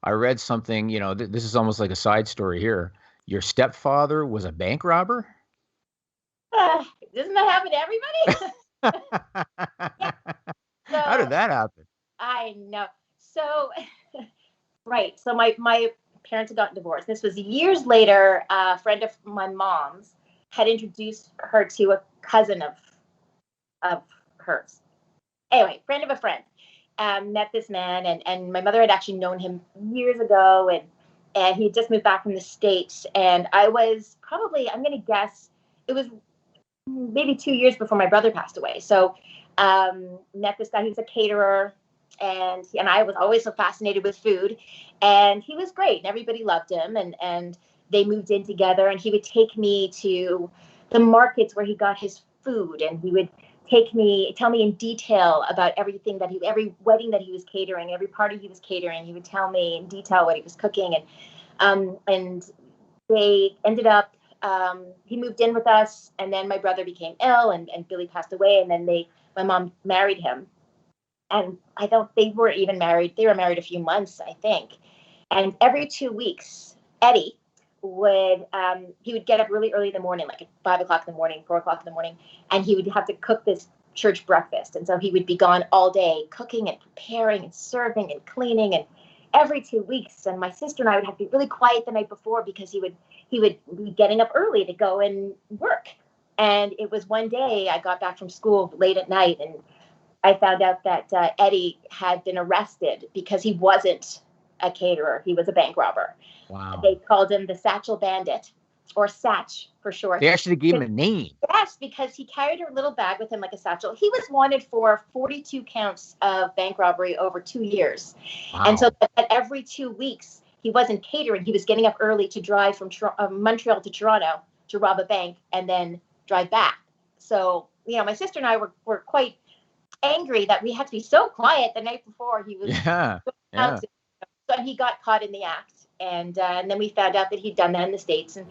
I read something, this is almost like a side story here. Your stepfather was a bank robber? Doesn't that happen to everybody? Yeah. How did So that happen? I know. So right. So my parents had gotten divorced. This was years later. A friend of my mom's had introduced her to a cousin of hers. Anyway, friend of a friend, met this man, and my mother had actually known him years ago, and he had just moved back from the States, and I was probably, I'm going to guess, it was maybe 2 years before my brother passed away. So met this guy. He was a caterer, and I was always so fascinated with food, and he was great, and everybody loved him, and they moved in together, and he would take me to the markets where he got his food, and he would tell me in detail about every wedding that he was catering, every party he was catering. He would tell me in detail what he was cooking, and they ended up, he moved in with us, and then my brother became ill, and Billy passed away, and then my mom married him, and they weren't even married. They were married a few months, I think. And every 2 weeks, Eddie he would get up really early in the morning, like at 5 o'clock in the morning, 4 o'clock in the morning, and he would have to cook this church breakfast. And so he would be gone all day cooking and preparing and serving and cleaning, and every 2 weeks. And my sister and I would have to be really quiet the night before because he would be getting up early to go and work. And it was one day I got back from school late at night, and I found out that Eddie had been arrested because he wasn't a caterer. He was a bank robber. Wow. They called him the Satchel Bandit, or Satch for short. They actually gave him a name. Yes, because he carried a little bag with him like a satchel. He was wanted for 42 counts of bank robbery over 2 years. Wow. And so at every 2 weeks, he wasn't catering. He was getting up early to drive from Montreal to Toronto to rob a bank and then drive back. So, my sister and I were quite angry that we had to be so quiet the night before he was. Yeah. So he got caught in the act, and then we found out that he'd done that in the States. And